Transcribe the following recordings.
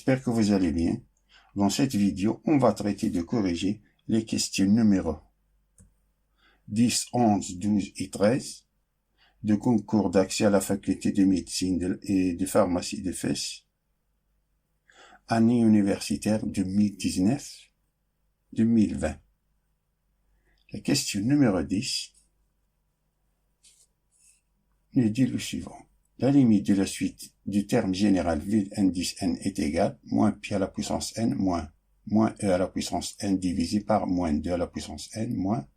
j'espère que vous allez bien. Dans cette vidéo, on va traiter de corriger les questions numéro 10, 11, 12 et 13 de concours d'accès à la faculté de médecine et de pharmacie de Fès, année universitaire 2019-2020. La question numéro 10 nous dit le suivant. La limite de la suite du terme général vide indice n est égale moins pi à la puissance n moins e à la puissance n divisé par moins 2 à la puissance n moins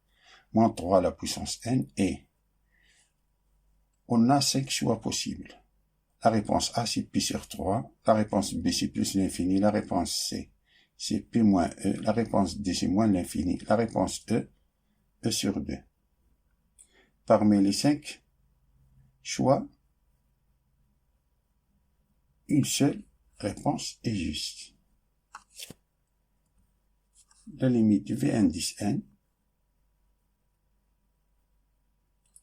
3 à la puissance n et on a 5 choix possibles. La réponse A c'est pi sur 3, la réponse B c'est plus l'infini, la réponse C c'est pi moins e, la réponse D c'est moins l'infini, la réponse E sur 2. Parmi les 5 choix, une seule réponse est juste. La limite de V indice n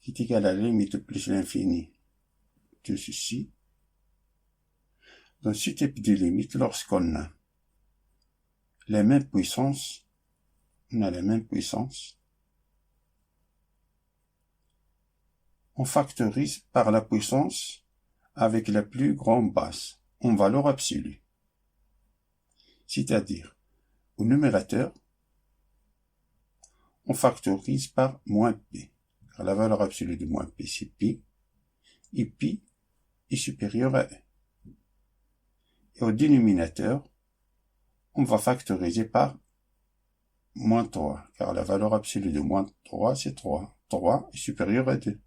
est égale à la limite plus l'infini de ceci. Dans ce type de limite, lorsqu'on a les mêmes puissances, on factorise par la puissance avec la plus grande base en valeur absolue. C'est-à-dire, au numérateur, on factorise par moins p, car la valeur absolue de moins p c'est pi, et pi est supérieur à e. Et au dénominateur, on va factoriser par moins 3, car la valeur absolue de moins 3 c'est 3. 3 est supérieur à 2.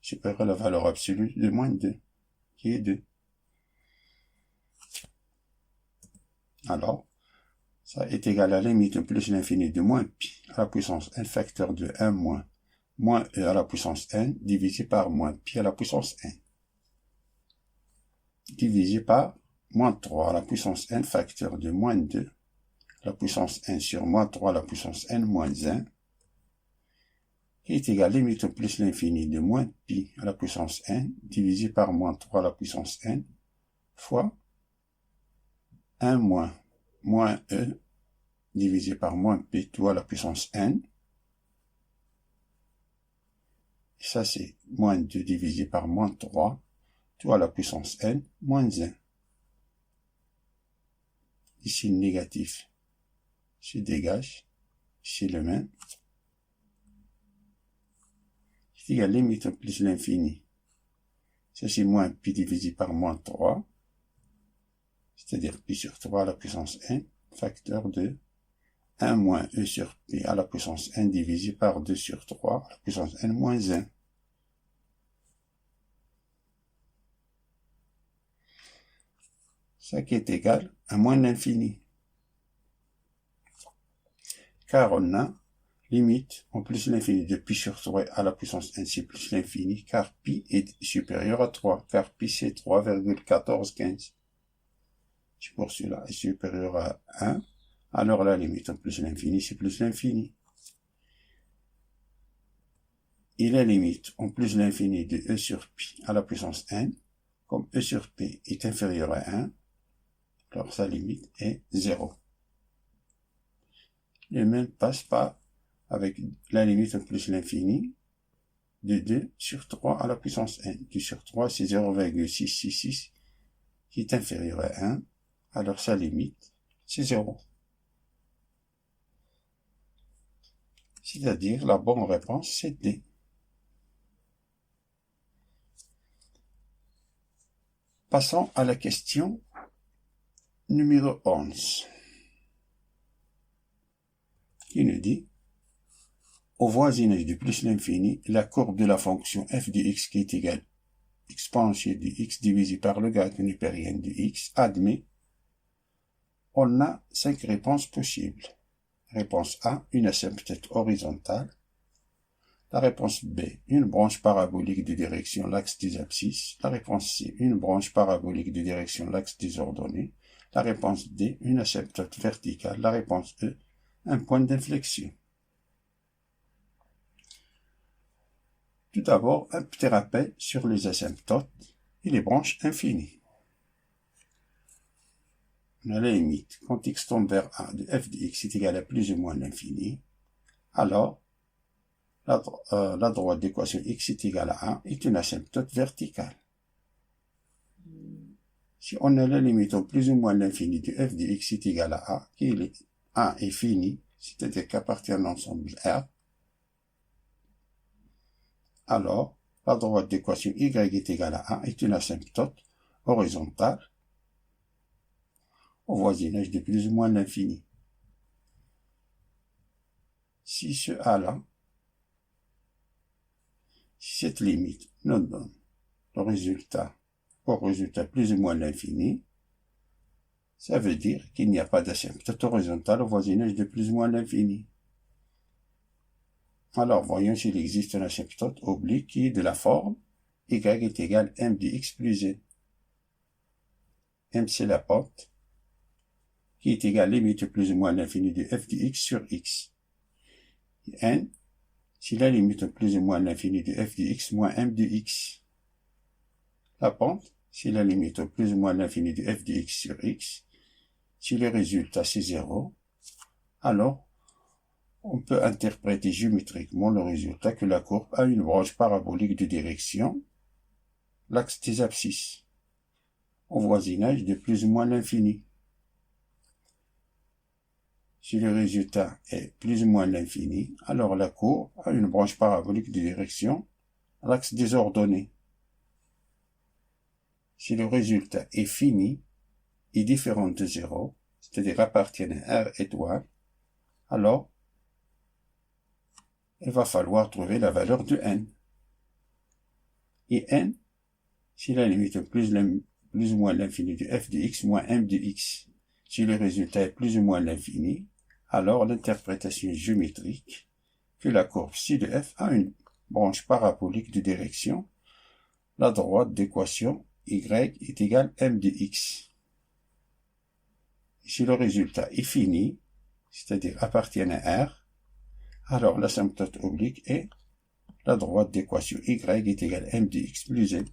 Supérieur à la valeur absolue de moins 2, qui est 2. Alors, ça est égal à la limite plus l'infini de moins pi à la puissance n facteur de 1 moins e à la puissance n divisé par moins pi à la puissance n. Divisé par moins 3 à la puissance n facteur de moins 2 à la puissance n sur moins 3 à la puissance n moins 1 qui est égal à la limite plus l'infini de moins pi à la puissance n divisé par moins 3 à la puissance n fois 1 moins e divisé par moins p tout à la puissance n. Et ça c'est moins 2 divisé par moins 3 tout à la puissance n moins 1. Ici le négatif se dégage, c'est le même. C'est égal à la limite plus l'infini. Ça c'est moins pi divisé par moins 3, c'est-à-dire pi sur 3 à la puissance n, facteur de 1 moins e sur p à la puissance n divisé par 2 sur 3 à la puissance n moins 1. Ça qui est égal à moins l'infini. Car on a limite en plus l'infini de pi sur 3 à la puissance n c'est plus l'infini, car pi est supérieur à 3, car pi c'est 3,1415. C'est pour cela est supérieur à 1, alors la limite en plus l'infini c'est plus l'infini. Et la limite en plus l'infini de e sur pi à la puissance n, comme e sur p est inférieur à 1, alors sa limite est 0. Le même passe pas avec la limite en plus l'infini de 2 sur 3 à la puissance n. 2 sur 3 c'est 0,666 qui est inférieur à 1, alors sa limite c'est 0. C'est-à-dire la bonne réponse c'est D. Passons à la question numéro 11, qui nous dit, au voisinage de plus l'infini, la courbe de la fonction f de x qui est égale exponentielle de x divisé par le grade newtonien de x admet, on a 5 réponses possibles. Réponse A, une asymptote horizontale. La réponse B, une branche parabolique de direction l'axe des abscisses. La réponse C, une branche parabolique de direction l'axe des ordonnées. La réponse D, une asymptote verticale. La réponse E, un point d'inflexion. Tout d'abord, un petit rappel sur les asymptotes et les branches infinies. on a la limite, quand x tend vers 1 de f de x est égal à plus ou moins l'infini, alors la droite d'équation x est égal à 1 est une asymptote verticale. Si on a la limite au plus ou moins l'infini de f de x est égal à a, qui est 1 est fini, c'est-à-dire qu'appartient à l'ensemble R, alors la droite d'équation y est égale à 1 est une asymptote horizontale au voisinage de plus ou moins l'infini. Si ce A-là, si cette limite nous donne le résultat au résultat plus ou moins l'infini, ça veut dire qu'il n'y a pas d'asymptote horizontale au voisinage de plus ou moins l'infini. Alors voyons s'il existe une asymptote oblique qui est de la forme y est égal m de x plus n. M c'est la pente qui est égale limite plus ou moins l'infini de f de x sur x. Et n, c'est la limite plus ou moins l'infini de f de x moins m de x. La pente, c'est la limite plus ou moins l'infini de f de x sur x. Si le résultat c'est 0, alors on peut interpréter géométriquement le résultat que la courbe a une branche parabolique de direction, l'axe des abscisses, au voisinage de plus ou moins l'infini. Si le résultat est plus ou moins l'infini, alors la courbe a une branche parabolique de direction, l'axe des ordonnées. Si le résultat est fini et différent de 0, c'est-à-dire appartient à R étoile, alors il va falloir trouver la valeur de n. Et n, c'est la limite plus ou moins l'infini de f de x moins m de x. Si le résultat est plus ou moins l'infini, alors l'interprétation géométrique que la courbe ci de f a une branche parabolique de direction, la droite d'équation y est égale m de x. Si le résultat est fini, c'est-à-dire appartient à R, alors l'asymptote oblique est la droite d'équation y est égale m de x plus n.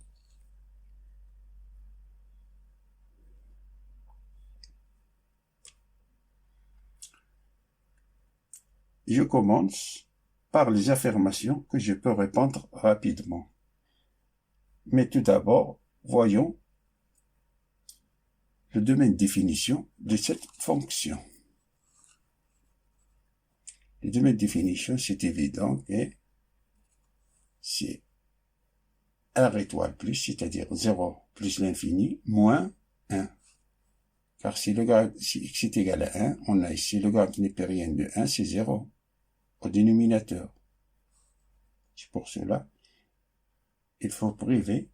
Je commence par les affirmations que je peux répondre rapidement. Mais tout d'abord, voyons le domaine de définition de cette fonction. Le domaine de définition, c'est évident que c'est R étoile plus, c'est-à-dire 0 plus l'infini, moins 1. Car si x est égal à 1, on a ici le grade népérien de 1, c'est 0 au dénominateur. C'est pour cela il faut priver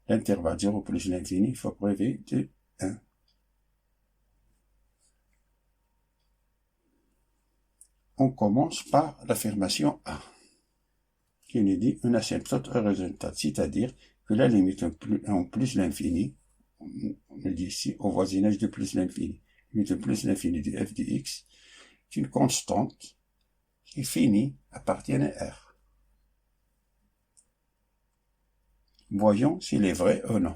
l'intervalle 0 plus l'infini, il faut priver de 1. On commence par l'affirmation A, qui nous dit une asymptote horizontale, c'est-à-dire que la limite en plus l'infini, on le dit ici, au voisinage de plus l'infini, limite plus l'infini de f de x, est une constante qui finit appartient à R. Voyons s'il est vrai ou non.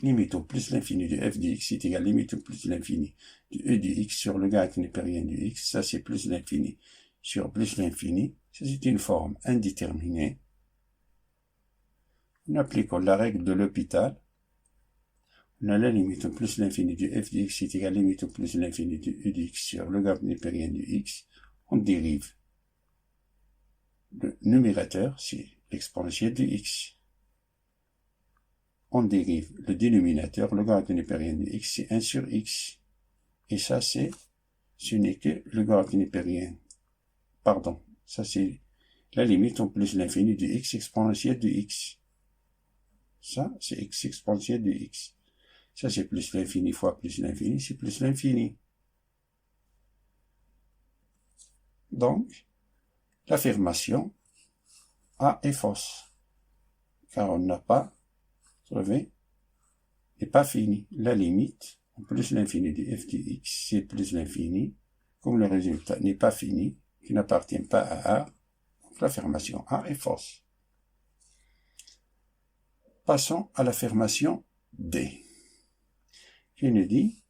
Limite au plus l'infini de f de x est égal à limite au plus l'infini de e de x sur le grade népérien de x, ça c'est plus l'infini sur plus l'infini, ça c'est une forme indéterminée. En appliquant la règle de l'hôpital, on a la limite au plus l'infini de f de x est égal à limite au plus l'infini de e de x sur le grade népérien de x, on dérive le numérateur, c'est l'exponentielle de x. On dérive le dénominateur, le grade népérien de x, c'est 1 sur x. Et ça, ce n'est que le grade népérien. Pardon, ça c'est la limite en plus l'infini de x exponentielle de x. Ça, c'est x exponentielle de x. Ça, c'est plus l'infini fois plus l'infini, c'est plus l'infini. Donc, l'affirmation A est fausse, car on n'a pas trouvé, n'est pas fini. La limite, en plus l'infini de f de x, c'est plus l'infini, comme le résultat n'est pas fini, qui n'appartient pas à A, donc l'affirmation A est fausse. Passons à l'affirmation D, qui nous dit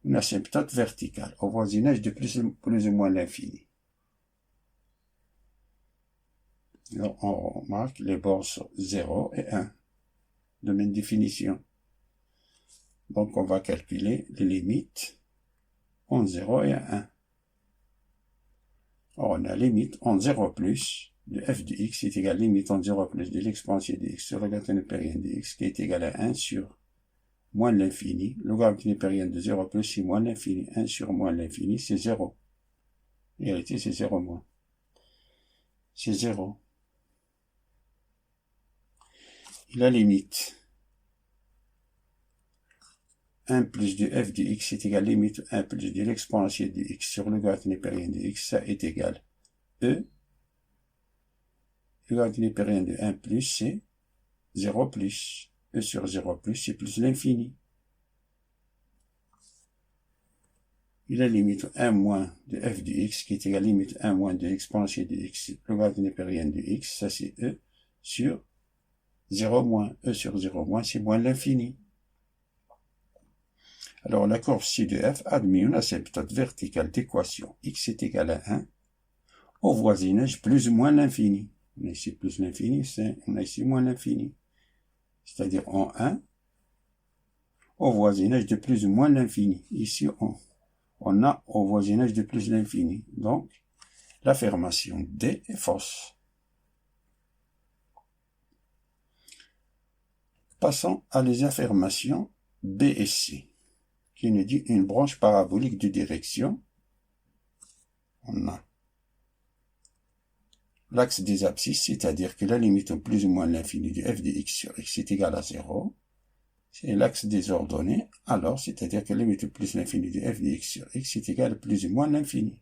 une asymptote verticale au voisinage de plus ou moins l'infini. Alors, on remarque les bords sur 0 et 1. De même définition. Donc, on va calculer les limites entre 0 et 1. Alors, on a limite entre 0 plus de f de x est égal à limite entre 0 plus de l'exponentielle de x sur le logarithme népérien de x qui est égal à 1 sur moins l'infini. Le logarithme népérien de 0 plus c'est moins l'infini. 1 sur moins l'infini, c'est 0. En réalité, c'est 0 moins. C'est 0. Et la limite 1 plus de f de x est égal à limite 1 plus de l'exponentielle de x sur le logarithme népérien de x, ça est égal e. Le logarithme népérien de 1 plus, c'est 0 plus. E sur 0 plus, c'est plus l'infini. Et la limite 1 moins de f de x qui est égal à limite 1 moins de l'exponentielle de x, le logarithme népérien de x, ça c'est e sur 0 moins. E sur 0 moins, c'est moins l'infini. Alors, la courbe ci de f admet une asymptote verticale d'équation x est égal à 1 au voisinage plus ou moins l'infini. On a ici plus l'infini, on a ici moins l'infini. C'est-à-dire en 1 au voisinage de plus ou moins l'infini. Ici, on a au voisinage de plus l'infini. Donc, l'affirmation D est fausse. Passons à les affirmations B et C, qui nous dit une branche parabolique de direction. On a l'axe des abscisses, c'est-à-dire que la limite au plus ou moins l'infini de f de x sur x est égale à 0. C'est l'axe des ordonnées, alors c'est-à-dire que la limite au plus l'infini de f de x sur x est égale à plus ou moins l'infini.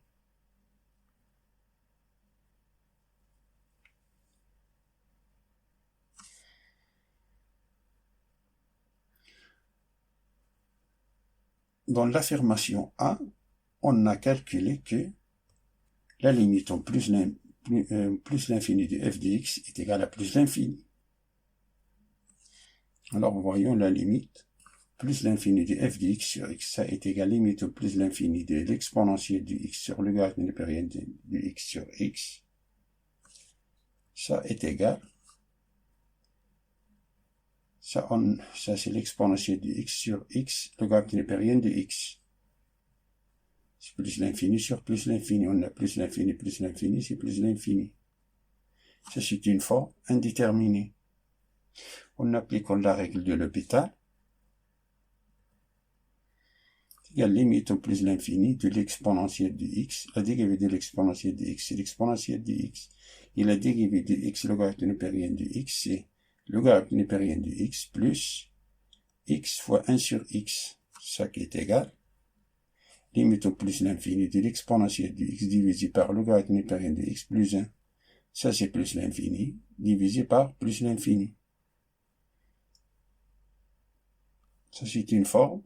Dans l'affirmation A, on a calculé que la limite en plus l'infini de f de x est égale à plus l'infini. Alors voyons la limite plus l'infini de f de x sur x, ça est égal à limite au plus l'infini de l'exponentielle de x sur le logarithme népérien de x sur x. Ça est égal, ça c'est l'exponentielle de x sur x, le logarithme népérien de x. C'est plus l'infini sur plus l'infini. On a plus l'infini, c'est plus l'infini. Ça, c'est une forme indéterminée. On applique la règle de l'hôpital. Il y a limite au plus l'infini de l'exponentielle de x. La dérivée de l'exponentielle de x, c'est l'exponentielle de x. Et la dérivée de x, le logarithme népérien de x, c'est le logarithme népérien de x plus x fois 1 sur x. Ça qui est égal. Limite au plus l'infini de l'exponentielle de x divisé par le logarithme népérien de x plus 1. Ça, c'est plus l'infini, divisé par plus l'infini. Ça, c'est une forme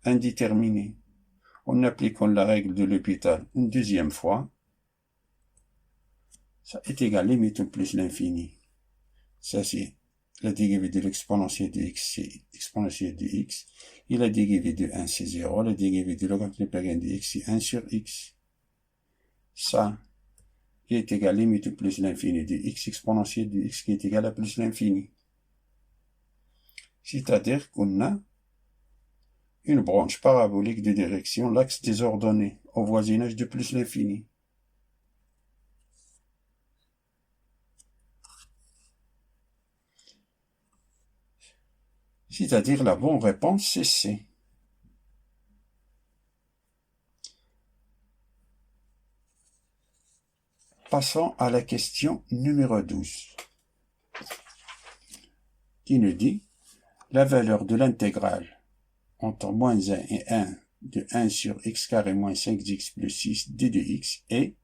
indéterminée. En appliquant la règle de l'hôpital une deuxième fois, ça est égal à limite au plus l'infini. Ça, c'est la dérivée de l'exponentielle de x, c'est l'exponentielle de x. Et la dérivée de 1, c'est 0. La dérivée de logarithme népérien de x, c'est 1 sur x. Ça qui est égal à limite au plus l'infini de x exponentielle de x qui est égal à plus l'infini. C'est-à-dire qu'on a une branche parabolique de direction, l'axe des ordonnées, au voisinage de plus l'infini. C'est-à-dire la bonne réponse, c'est C. Passons à la question numéro 12, qui nous dit la valeur de l'intégrale entre moins 1 et 1 de 1 sur x carré moins 5x plus 6 d de x et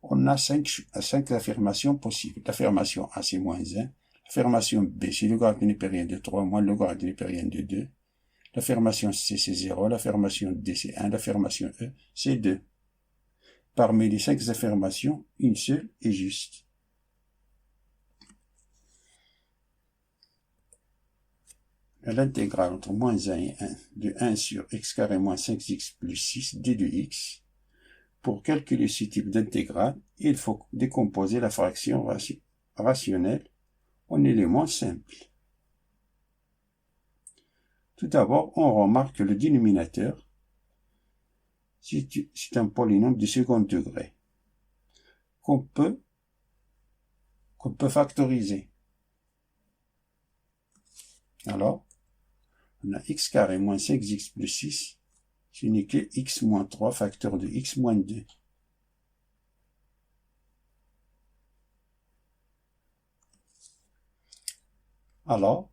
on a 5 affirmations possibles. L'affirmation A, c'est moins 1. L'affirmation B, c'est le logarithme népérien de 3 moins le logarithme népérien de 2. L'affirmation C, c'est 0. L'affirmation D, c'est 1. L'affirmation E, c'est 2. Parmi les 5 affirmations, une seule est juste. l'intégrale entre moins 1 et 1 de 1 sur x carré moins 5x plus 6 d de x. Pour calculer ce type d'intégrale, il faut décomposer la fraction rationnelle en éléments simples. Tout d'abord, on remarque que le dénominateur, c'est un polynôme de second degré qu'on peut factoriser. Alors, on a x carré moins 5x plus 6, ce n'est que x moins 3 facteur de x moins 2. Alors,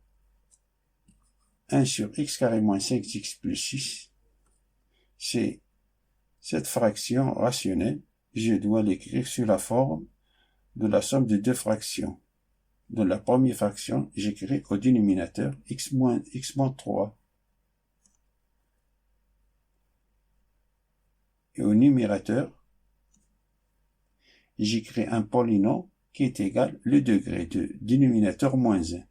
1 sur x carré moins 5x plus 6, c'est cette fraction rationnelle, je dois l'écrire sous la forme de la somme de deux fractions. Dans la première fraction, j'écris au dénominateur x moins 3. Et au numérateur, j'écris un polynôme qui est égal le degré de dénominateur moins 1.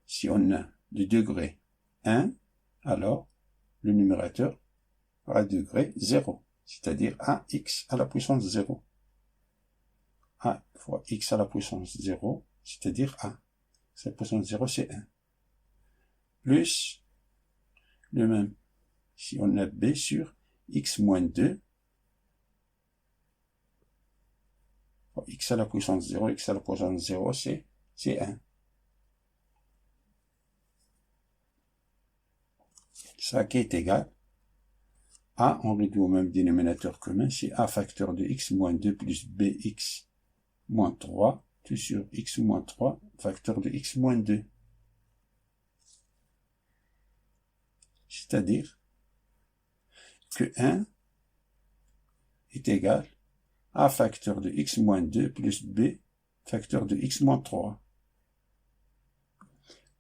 Si on a le degré 1, alors le numérateur aura degré 0, c'est-à-dire 1x à la puissance 0. 1 fois x à la puissance 0, c'est-à-dire 1. La puissance 0, c'est 1. Plus le même, si on a b sur x moins 2, x à la puissance 0, x à la puissance 0, c'est 1. Ça qui est égal a, on réduit au même dénominateur commun, c'est a facteur de x moins 2 plus bx moins 3, tout sur x moins 3, facteur de x moins 2. C'est-à-dire que 1 est égal à facteur de x moins 2 plus b facteur de x moins 3.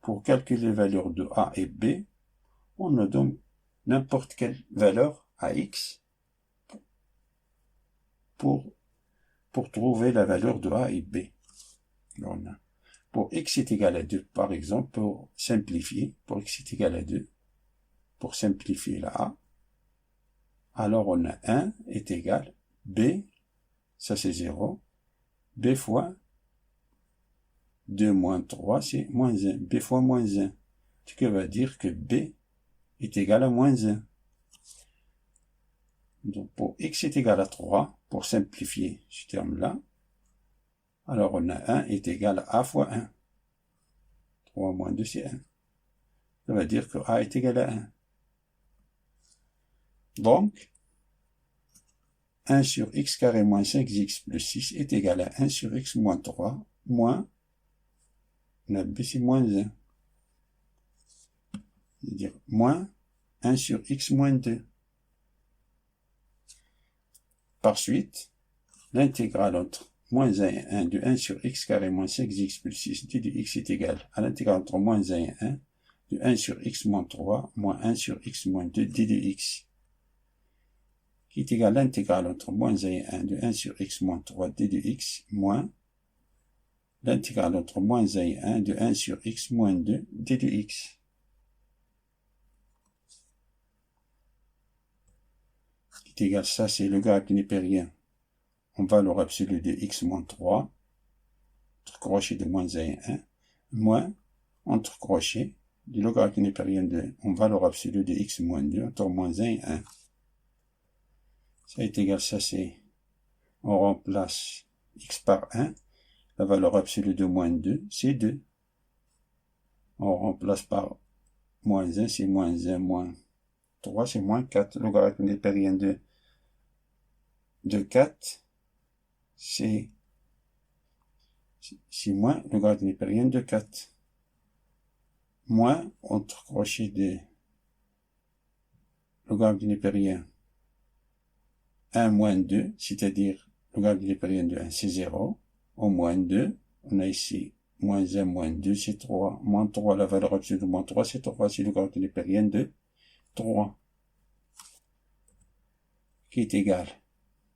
Pour calculer les valeurs de a et b, on a donc n'importe quelle valeur à x pour trouver la valeur de a et b. Alors on a, pour x est égal à 2, par exemple, pour simplifier, pour x est égal à 2, pour simplifier la a, alors on a 1 est égal b, ça c'est 0, b fois 2 moins 3, c'est moins 1, b fois moins 1, ce qui va dire que b est égal à moins 1. Donc pour x est égal à 3, pour simplifier ce terme-là, alors on a 1 est égal à a fois 1. 3 moins 2, c'est 1. Ça veut dire que a est égal à 1. Donc, 1 sur x carré moins 5x plus 6 est égal à 1 sur x moins 3 moins, on a b c'est moins 1. C'est-à-dire moins 1 sur x moins 2. Par suite, l'intégrale entre moins 1 et 1 de 1 sur x carré moins 5x plus 6 d de x est égal à l'intégrale entre moins 1 et 1 de 1 sur x moins 3 moins 1 sur x moins 2 d de x, qui est égal à l'intégrale entre moins 1 et 1 de 1 sur x moins 3 d de x moins l'intégrale entre moins 1 et 1 de 1 sur x moins 2 d de x. Qui est égal, ça c'est le logarithme népérien en valeur absolue de x moins 3, entre crochet de moins 1 et 1, moins entre crochet du logarithme népérien de en valeur absolue de x moins 2 entre moins 1 et 1. Ça est égal, ça c'est, on remplace x par 1, la valeur absolue de moins 2, c'est 2. On remplace par moins 1, c'est moins 1, moins 3, c'est moins 4. Le logarithme népérien de 4, c'est moins le logarithme népérien de 4. Moins, entre crochet de logarithme népérien 1 moins 2, c'est-à-dire le logarithme népérien de 1, c'est 0. Au moins 2, on a ici moins 1 moins 2, c'est 3. Moins 3, la valeur absolue de moins 3, c'est 3. C'est le logarithme népérien de 3. Qui est égal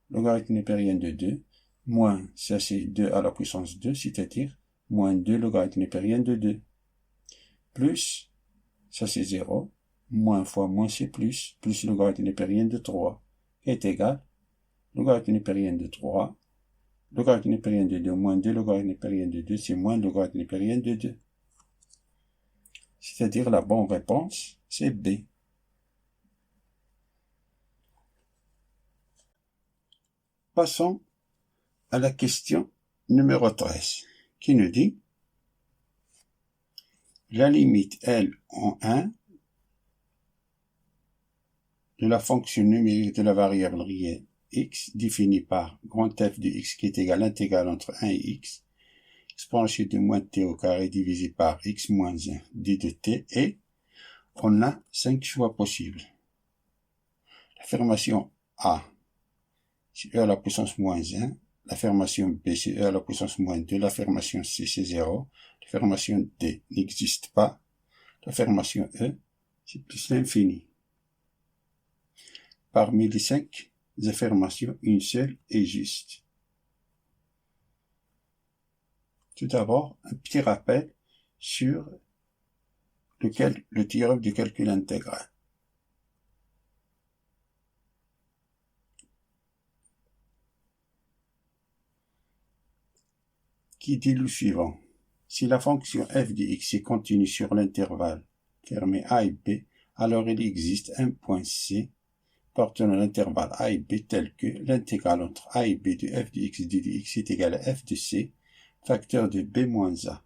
logarithme népérien de 2, moins, ça c'est 2 à la puissance 2, c'est-à-dire moins 2 logarithme népérien de 2, plus ça c'est 0, moins fois moins c'est plus le logarithme népérien de 3, est égal, logarithme népérien de 3, logarithme népérien de 2 moins 2, logarithme népérien de 2, c'est moins le logarithme népérien de 2. C'est-à-dire la bonne réponse, c'est B. Passons à la question numéro 13, qui nous dit la limite L en 1 de la fonction numérique de la variable réelle x définie par grand F de x qui est égal à l'intégrale entre 1 et x, exponentielle de moins t au carré divisé par x moins 1 d de t, et on a 5 choix possibles. L'affirmation A, c'est e à la puissance moins 1, l'affirmation B, c'est e à la puissance moins 2, l'affirmation C, c'est 0, l'affirmation D n'existe pas, l'affirmation E, c'est plus l'infini. Parmi les 5 affirmations, une seule est juste. Tout d'abord, un petit rappel sur le théorème du calcul intégral. Qui dit le suivant. Si la fonction f de x est continue sur l'intervalle fermé a et b, alors il existe un point C appartenant à l'intervalle a et b tel que l'intégrale entre a et b de f de x d de x est égal à f de c, facteur de b moins a.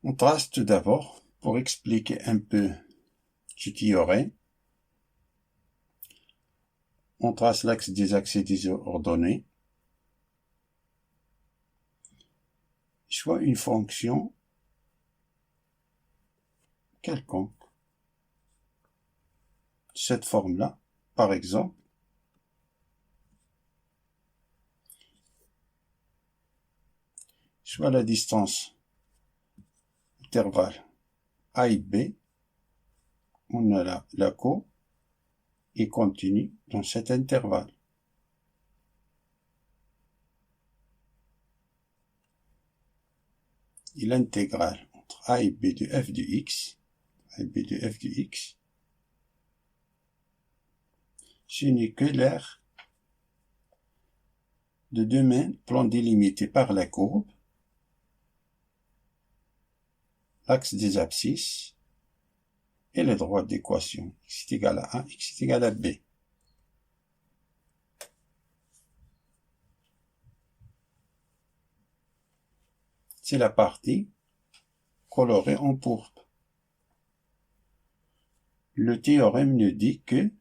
On trace tout d'abord, pour expliquer un peu ce théorème, on trace l'axe des axes et des ordonnées, soit une fonction quelconque. Cette forme-là, par exemple, soit la distance intervalle a et b, on a la co et continue dans cet intervalle. Et l'intégrale entre a et b de f de x, a et b de f de x, ce n'est que l'aire de domaine plan délimité par la courbe, l'axe des abscisses et le droit d'équation x est égal à a, x est égal à b. C'est la partie colorée en pourpre. Le théorème nous dit qu'il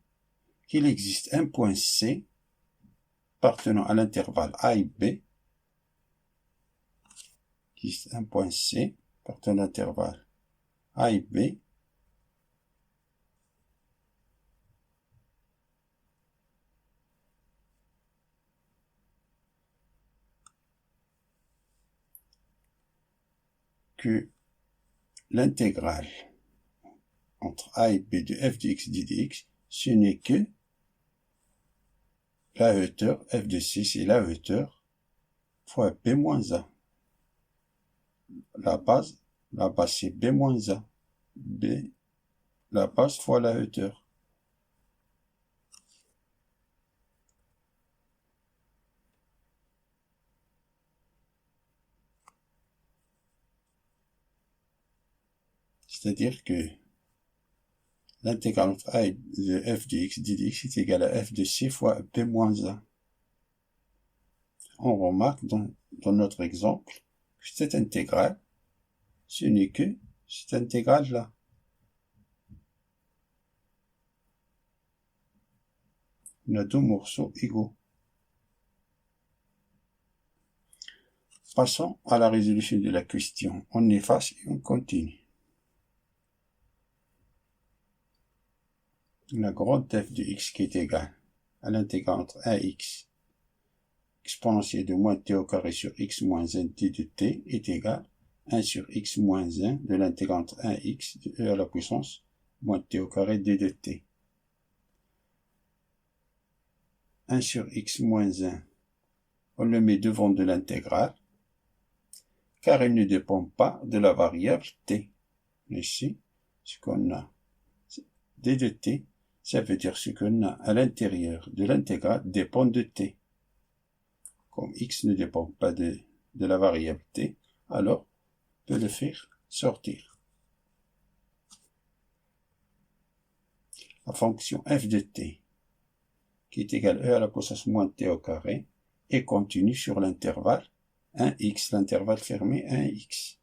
existe un point C appartenant à l'intervalle a et b, il existe un point C appartenant à l'intervalle a et b, que l'intégrale entre a et b de f de x d de x, ce n'est que la hauteur f de c, c'est la hauteur fois b moins a. La base c'est b moins a. B, la base fois la hauteur. C'est-à-dire que l'intégrale entre a et de f de x d de x est égal à f de c fois b moins a. On remarque dans notre exemple que cette intégrale, ce n'est que cette intégrale-là. On a deux morceaux égaux. Passons à la résolution de la question. On efface et on continue. La grande f de x qui est égale à l'intégrale entre 1x exponentielle de moins t au carré sur x moins 1 d de t est égale à 1 sur x moins 1 de l'intégrale entre 1x de e à la puissance moins t au carré d de t. 1 sur x moins 1, on le met devant de l'intégrale, car il ne dépend pas de la variable t. Ici, ce qu'on a d de t, ça veut dire ce qu'on a à l'intérieur de l'intégrale dépend de t. Comme x ne dépend pas de la variable t, alors on peut le faire sortir. La fonction f de t, qui est égale à e à la puissance moins t au carré, est continue sur l'intervalle 1x, l'intervalle fermé 1x.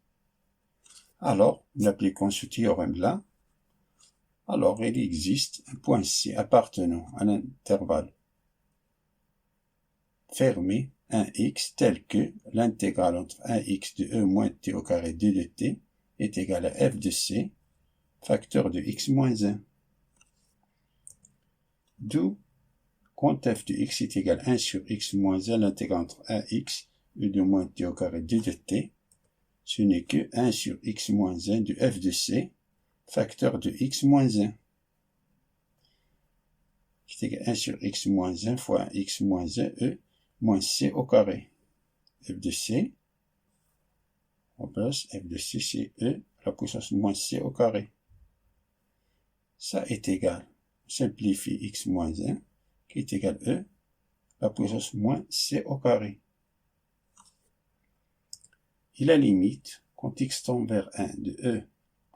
Alors, en appliquant ce théorème-là, alors il existe un point C appartenant à l'intervalle fermé 1x tel que l'intégrale entre 1x de e moins t au carré d de t est égale à f de c, facteur de x moins 1. D'où, quand f de x est égal à 1 sur x moins 1, l'intégrale entre 1x e de moins t au carré d de t, ce n'est que 1 sur x moins 1 de f de c, facteur de x moins 1. Qui est égal à 1 sur x moins 1 fois x moins 1 e moins c au carré. F de c, on place f de c, c'est e à la puissance moins c au carré. Ça est égal, on simplifie x moins 1, qui est égal à e à la puissance moins c au carré. Et la limite, quand x tend vers 1 de e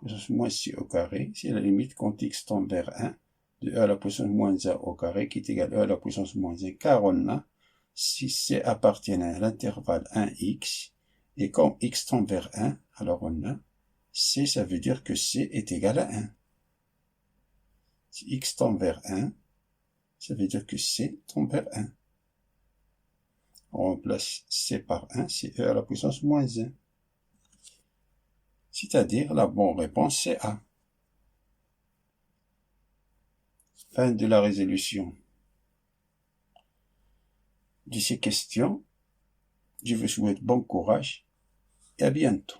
puissance moins c au carré, c'est la limite quand x tend vers 1 de e à la puissance moins 1 au carré, qui est égal à e à la puissance moins 1, car on a, si c appartient à l'intervalle 1x, et comme x tend vers 1, alors on a c, ça veut dire que c est égal à 1. Si x tend vers 1, ça veut dire que c tend vers 1. On remplace c par 1, c'est e à la puissance moins 1. C'est-à-dire la bonne réponse c'est A. Fin de la résolution de ces questions. Je vous souhaite bon courage et à bientôt.